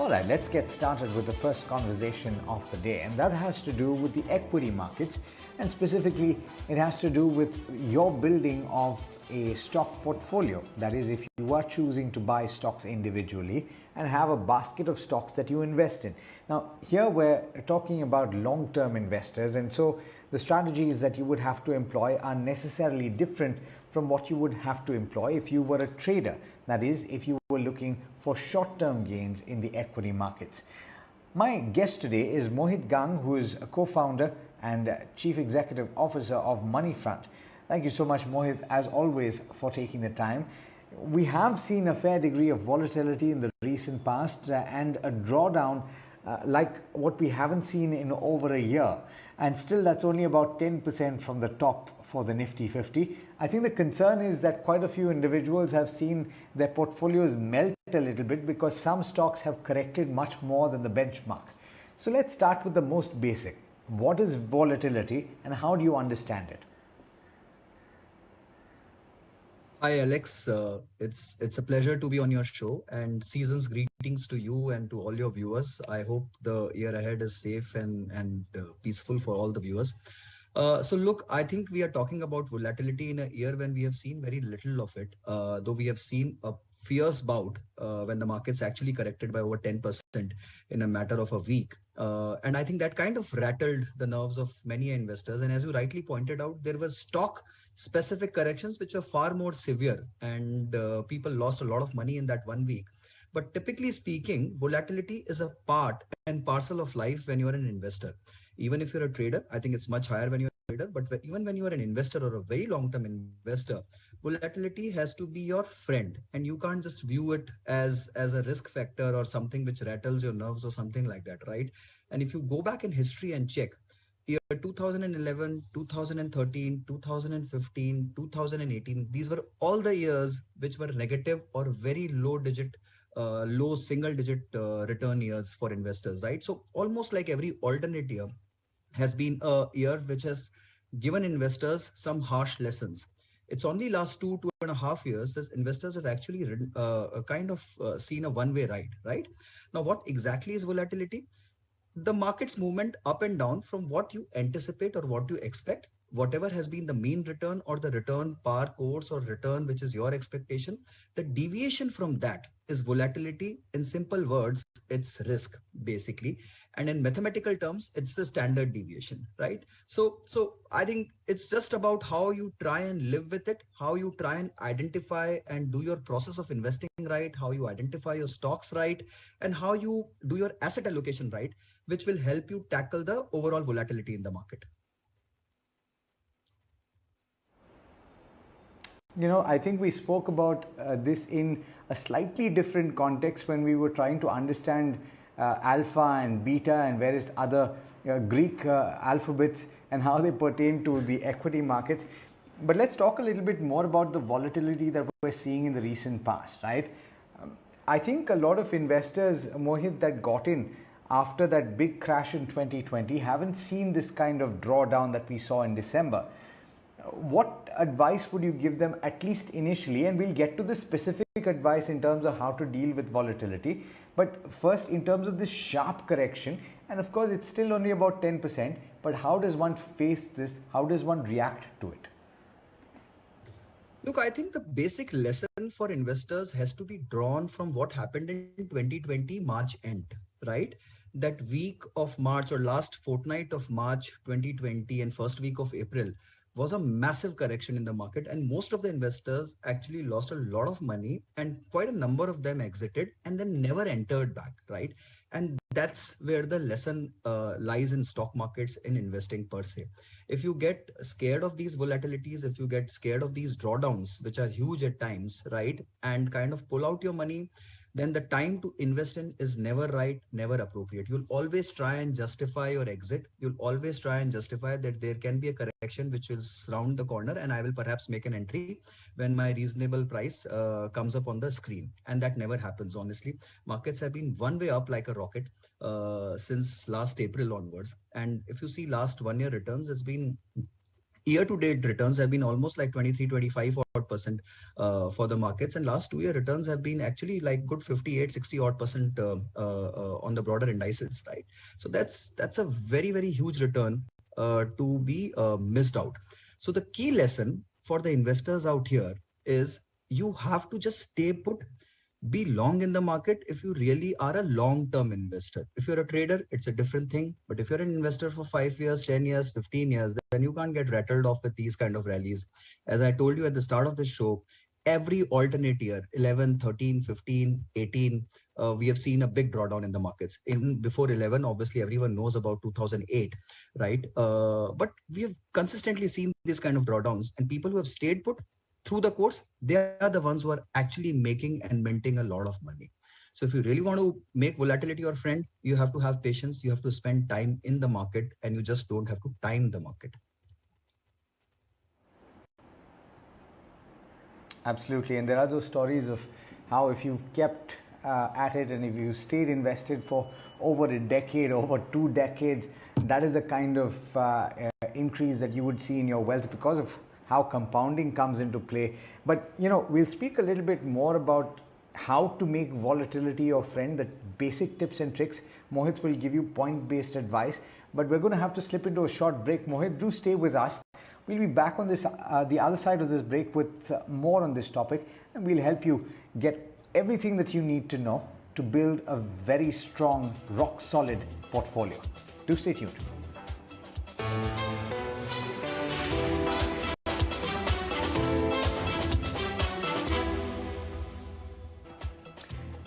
All right, let's get started with the first conversation of the day, and that has to do with the equity markets, and specifically, it has to do with your building of a stock portfolio. That is, if you are choosing to buy stocks individually and have a basket of stocks that you invest in. Now, here we're talking about long term investors, and so the strategies that you would have to employ are necessarily different from what you would have to employ if you were a trader. That is, if you were looking for short-term gains in the equity markets. My guest today is Mohit Gang, who is a co-founder and Chief Executive Officer of Moneyfront. Thank you so much, Mohit, as always, for taking the time. We have seen a fair degree of volatility in the recent past and a drawdown like what we haven't seen in over a year. And still, that's only about 10% from the top for the Nifty 50. I think the concern is that quite a few individuals have seen their portfolios melt a little bit because some stocks have corrected much more than the benchmark. So let's start with the most basic. What is volatility and how do you understand it? Hi Alex, it's a pleasure to be on your show, and season's greetings to you and to all your viewers. I hope the year ahead is safe and peaceful for all the viewers. So look, I think we are talking about volatility in a year when we have seen very little of it, though we have seen a fierce bout when the markets actually corrected by over 10% in a matter of a week. And I think that kind of rattled the nerves of many investors. And as you rightly pointed out, there were stock specific corrections which are far more severe, and people lost a lot of money in that 1 week. But typically speaking, volatility is a part and parcel of life when you're an investor. Even if you're a trader, I think it's much higher when you're a trader, but even when you are an investor or a very long-term investor, volatility has to be your friend, and you can't just view it as a risk factor or something which rattles your nerves or something like that, right? And if you go back in history and check, year 2011, 2013, 2015, 2018, these were all the years which were negative or very low single digit return years for investors, right? So almost like every alternate year has been a year which has given investors some harsh lessons. It's only last 2.5 years that investors have actually seen a one-way ride, right? Now, what exactly is volatility? The market's movement up and down from what you anticipate or what you expect, whatever has been the mean return or the return par course or return which is your expectation, the deviation from that is volatility. In simple words, it's risk basically, and in mathematical terms it's the standard deviation, right? So I think it's just about how you try and live with it, how you try and identify and do your process of investing right, how you identify your stocks right, and how you do your asset allocation right, which will help you tackle the overall volatility in the market. I think we spoke about this in a slightly different context when we were trying to understand alpha and beta and various other Greek alphabets and how they pertain to the equity markets. But let's talk a little bit more about the volatility that we're seeing in the recent past, right? I think a lot of investors, Mohit, that got in after that big crash in 2020 haven't seen this kind of drawdown that we saw in December. What advice would you give them, at least initially? And we'll get to the specific advice in terms of how to deal with volatility. But first, in terms of this sharp correction, and of course, it's still only about 10%, but how does one face this? How does one react to it? Look, I think the basic lesson for investors has to be drawn from what happened in 2020 March end, right? That week of March or last fortnight of March 2020 and first week of April was a massive correction in the market, and most of the investors actually lost a lot of money, and quite a number of them exited and then never entered back, right? And that's where the lesson lies in stock markets, in investing per se. If you get scared of these volatilities, if you get scared of these drawdowns which are huge at times, right, and kind of pull out your money, then the time to invest in is never right, never appropriate. You'll always try and justify your exit. You'll always try and justify that there can be a correction which will round the corner and I will perhaps make an entry when my reasonable price comes up on the screen. And that never happens, honestly. Markets have been one way up like a rocket since last April onwards. And if you see last 1 year returns, it's been year-to-date returns have been almost like 23, 25 odd percent for the markets, and last 2 year returns have been actually like good 58, 60 odd percent on the broader indices, right? So that's a very, very huge return to be missed out. So the key lesson for the investors out here is you have to just stay put, be long in the market if you really are a long term investor. If you're a trader, it's a different thing. But if you're an investor for 5 years, 10 years, 15 years, then you can't get rattled off with these kind of rallies. As I told you at the start of the show, every alternate year, 11, 13, 15, 18, we have seen a big drawdown in the markets. In before 11, obviously everyone knows about 2008, right? But we have consistently seen these kind of drawdowns, and people who have stayed put through the course, they are the ones who are actually making and minting a lot of money. So if you really want to make volatility your friend, you have to have patience, you have to spend time in the market, and you just don't have to time the market. Absolutely, and there are those stories of how if you've kept at it and if you stayed invested for over a decade, over 2 decades, that is the kind of increase that you would see in your wealth because of how compounding comes into play. But we'll speak a little bit more about how to make volatility your friend, the basic tips and tricks. Mohit will give you point-based advice, but we're going to have to slip into a short break. Mohit, do stay with us. We'll be back on this the other side of this break with more on this topic, and we'll help you get everything that you need to know to build a very strong, rock-solid portfolio. Do stay tuned.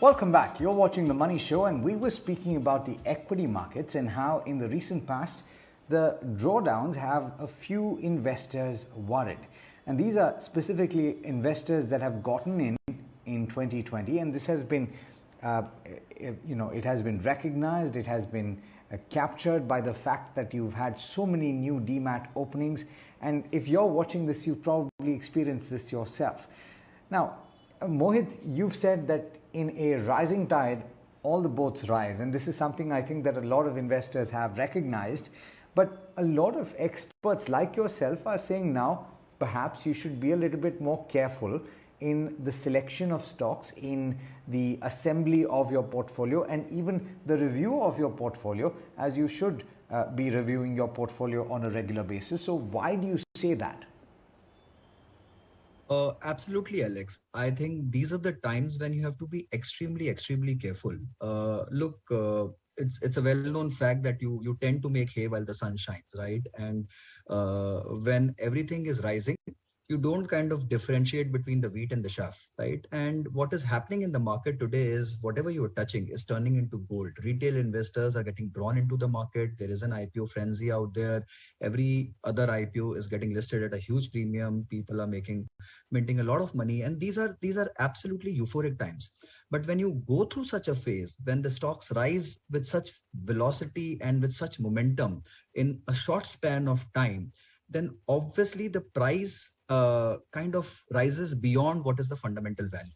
Welcome back. You're watching The Money Show, and we were speaking about the equity markets and how in the recent past the drawdowns have a few investors worried. And these are specifically investors that have gotten in 2020, and this has been it has been recognized, it has been captured by the fact that you've had so many new demat openings, and if you're watching this, you've probably experienced this yourself. Now, Mohit, you've said that in a rising tide, all the boats rise. And this is something I think that a lot of investors have recognized. But a lot of experts like yourself are saying now, perhaps you should be a little bit more careful in the selection of stocks, in the assembly of your portfolio, and even the review of your portfolio, as you should be reviewing your portfolio on a regular basis. So why do you say that? Absolutely, Alex. I think these are the times when you have to be extremely, extremely careful. Look, it's a well-known fact that you tend to make hay while the sun shines, right? And when everything is rising, you don't kind of differentiate between the wheat and the chaff, right? And what is happening in the market today is whatever you are touching is turning into gold. Retail investors are getting drawn into the market. There is an IPO frenzy out there. Every other IPO is getting listed at a huge premium. People are minting a lot of money, and these are absolutely euphoric times. But when you go through such a phase, when the stocks rise with such velocity and with such momentum in a short span of time, then obviously the price kind of rises beyond what is the fundamental value.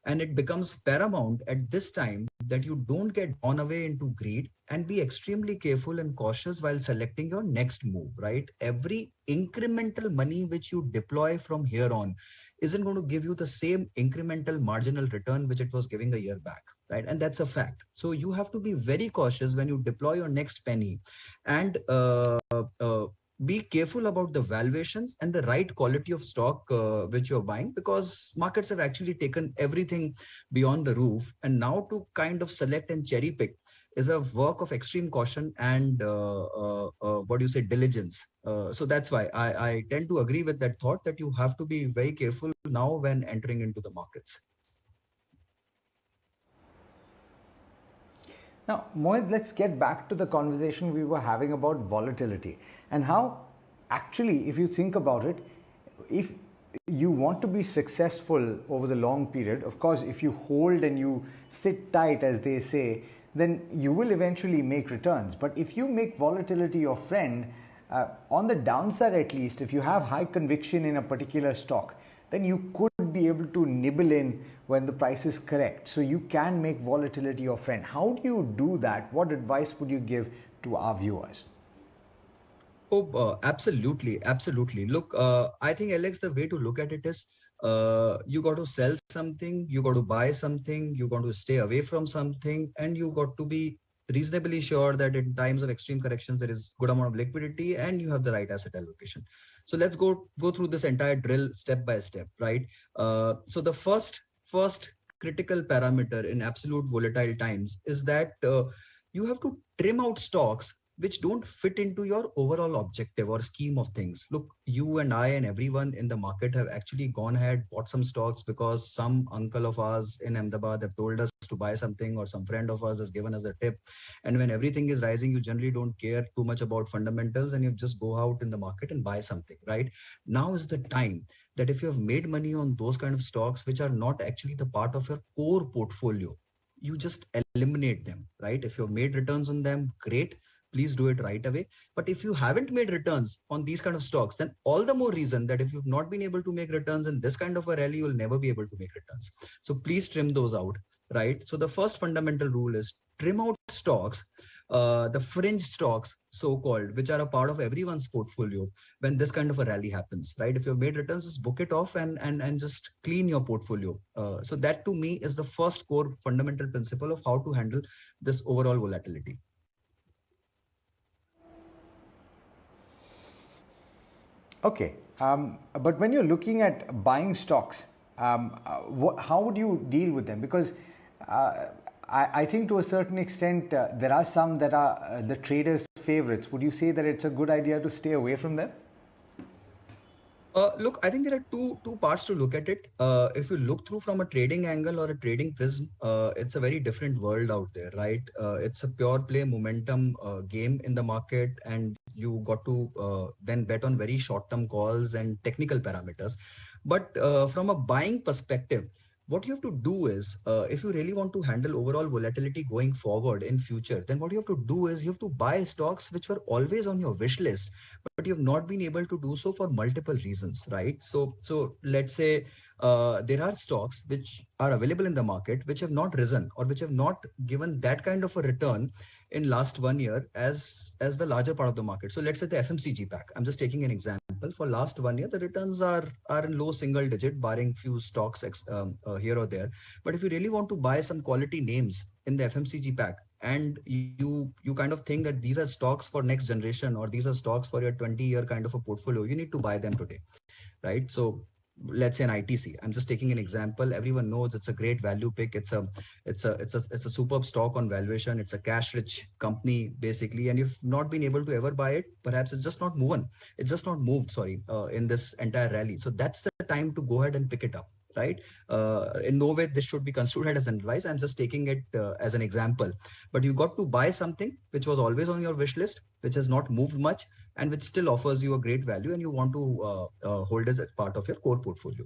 And it becomes paramount at this time that you don't get drawn away into greed and be extremely careful and cautious while selecting your next move, right? Every incremental money which you deploy from here on isn't going to give you the same incremental marginal return which it was giving a year back, right? And that's a fact. So you have to be very cautious when you deploy your next penny, and be careful about the valuations and the right quality of stock which you're buying, because markets have actually taken everything beyond the roof, and now to kind of select and cherry pick is a work of extreme caution and what do you say, diligence. So that's why I tend to agree with that thought, that you have to be very careful now when entering into the markets. Now, Mohit, let's get back to the conversation we were having about volatility and how actually, if you think about it, if you want to be successful over the long period, of course, if you hold and you sit tight, as they say, then you will eventually make returns. But if you make volatility your friend, on the downside at least, if you have high conviction in a particular stock, then you could be able to nibble in when the price is correct. So you can make volatility your friend. How do you do that? What advice would you give to our viewers? Oh, absolutely, absolutely. Look, I think Alex, the way to look at it is, you got to sell something, you got to buy something, you got to stay away from something, and you got to be reasonably sure that in times of extreme corrections there is good amount of liquidity and you have the right asset allocation. So let's go through this entire drill step by step, right? So the first critical parameter in absolute volatile times is that you have to trim out stocks which don't fit into your overall objective or scheme of things. Look, you and I and everyone in the market have actually gone ahead, bought some stocks because some uncle of ours in Ahmedabad have told us to buy something, or some friend of ours has given us a tip. And when everything is rising, you generally don't care too much about fundamentals and you just go out in the market and buy something, right? Now is the time that if you have made money on those kind of stocks which are not actually the part of your core portfolio, you just eliminate them, right? If you've made returns on them, great, please do it right away. But if you haven't made returns on these kind of stocks, then all the more reason that if you've not been able to make returns in this kind of a rally, you'll never be able to make returns. So please trim those out, right? So the first fundamental rule is trim out stocks, the fringe stocks, so called, which are a part of everyone's portfolio when this kind of a rally happens, right? If you've made returns, just book it off and just clean your portfolio. So that to me is the first core fundamental principle of how to handle this overall volatility. Okay, but when you're looking at buying stocks, how would you deal with them? Because I think to a certain extent there are some that are the traders' favorites. Would you say that it's a good idea to stay away from them? Look, I think there are two parts to look at it. If you look through from a trading angle or a trading prism, it's a very different world out there, right? It's a pure play momentum game in the market, and you got to then bet on very short-term calls and technical parameters. But from a buying perspective, what you have to do is, if you really want to handle overall volatility going forward in future, then what you have to do is you have to buy stocks which were always on your wish list, but you have not been able to do so for multiple reasons, right? So let's say there are stocks which are available in the market which have not risen or which have not given that kind of a return in last 1 year as the larger part of the market. So let's say the FMCG pack. I'm just taking an example. For last 1 year, the returns are in low single digit, barring few stocks here or there. But if you really want to buy some quality names in the FMCG pack, and you kind of think that these are stocks for next generation or these are stocks for your 20-year kind of a portfolio, you need to buy them today, right? So let's say an ITC. I'm just taking an example. Everyone knows it's a great value pick. It's a superb stock on valuation. It's a cash rich company basically, and you've not been able to ever buy it. Perhaps it's just not moving. It's just not moved. Sorry, in this entire rally. So that's the time to go ahead and pick it up, right? In no way this should be construed as an advice. I'm just taking it as an example. But you got to buy something which was always on your wish list, which has not moved much, and which still offers you a great value, and you want to hold as a part of your core portfolio.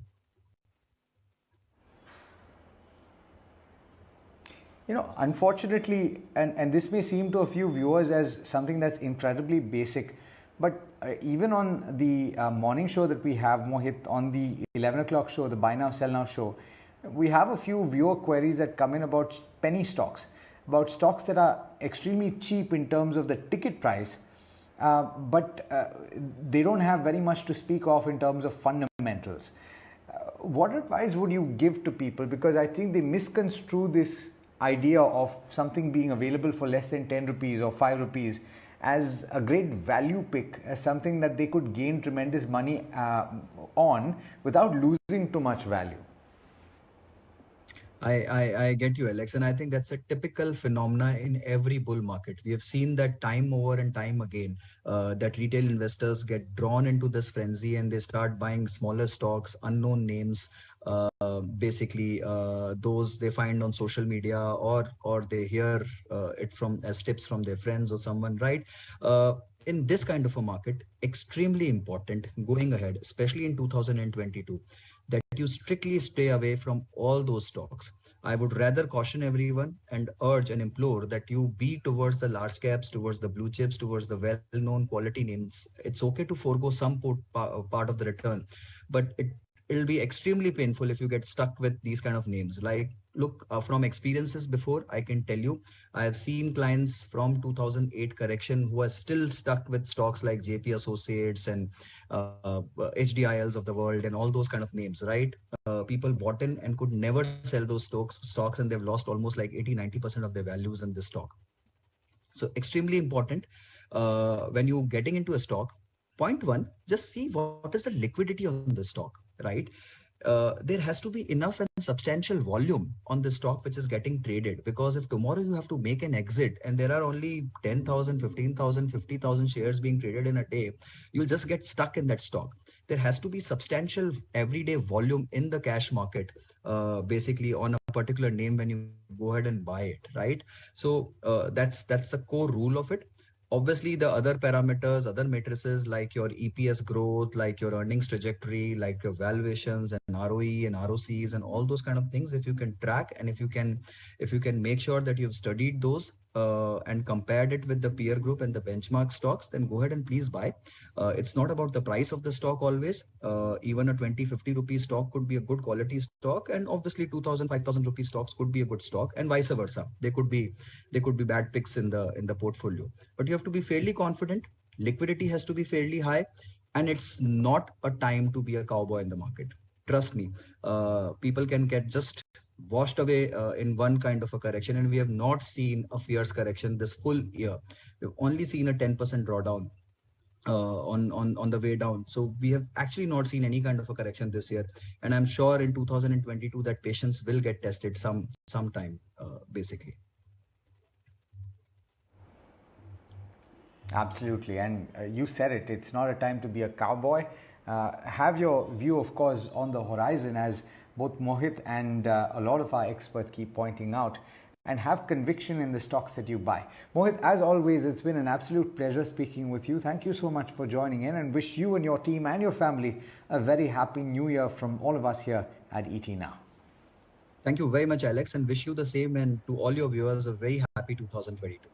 Unfortunately, and this may seem to a few viewers as something that's incredibly basic, but even on the morning show that we have, Mohit, on the 11 o'clock show, the Buy Now, Sell Now show, we have a few viewer queries that come in about penny stocks, about stocks that are extremely cheap in terms of the ticket price, but they don't have very much to speak of in terms of fundamentals. What advice would you give to people? Because I think they misconstrue this idea of something being available for less than 10 rupees or 5 rupees as a great value pick, as something that they could gain tremendous money on without losing too much value. I get you, Alex, and I think that's a typical phenomena in every bull market. We have seen that time over and time again, that retail investors get drawn into this frenzy and they start buying smaller stocks, unknown names, basically those they find on social media or they hear it from as tips from their friends or someone, right? In this kind of a market, extremely important going ahead, especially in 2022, that you strictly stay away from all those stocks. I would rather caution everyone and urge and implore that you be towards the large caps, towards the blue chips, towards the well-known quality names. It's okay to forego some part of the return, but it'll be extremely painful if you get stuck with these kind of names. Like, look, from experiences before, I can tell you, I have seen clients from 2008 correction who are still stuck with stocks like JP Associates and HDILs of the world and all those kind of names, right? People bought in and could never sell those stocks, and they've lost almost like 80-90% of their values in this stock. So extremely important when you getting into a stock. Point one, just see what is the liquidity on the stock, right? There has to be enough and substantial volume on the stock which is getting traded, because if tomorrow you have to make an exit and there are only 10,000, 15,000, 50,000 shares being traded in a day, you'll just get stuck in that stock. There has to be substantial everyday volume in the cash market, basically on a particular name when you go ahead and buy it, right? So that's the core rule of it. Obviously, the other parameters, other matrices like your EPS growth, like your earnings trajectory, like your valuations and ROE and ROCs and all those kind of things, if you can track and if you can make sure that you've studied those and compared it with the peer group and the benchmark stocks, then go ahead and please buy. It's not about the price of the stock always. Even a 20-50 rupee stock could be a good quality stock, and obviously 2,000-5,000 rupee stocks could be a good stock, and vice versa. They could be bad picks in the portfolio. But you have to be fairly confident. Liquidity has to be fairly high, and it's not a time to be a cowboy in the market. Trust me, people can get just washed away in one kind of a correction, and we have not seen a fierce correction this full year. We've only seen a 10% drawdown on the way down. So we have actually not seen any kind of a correction this year, and I'm sure in 2022 that patience will get tested sometime, basically. Absolutely, and you said it, it's not a time to be a cowboy. Have your view, of course, on the horizon, as both Mohit and a lot of our experts keep pointing out, and have conviction in the stocks that you buy. Mohit, as always, it's been an absolute pleasure speaking with you. Thank you so much for joining in, and wish you and your team and your family a very happy new year from all of us here at ET Now. Thank you very much, Alex, and wish you the same, and to all your viewers a very happy 2022.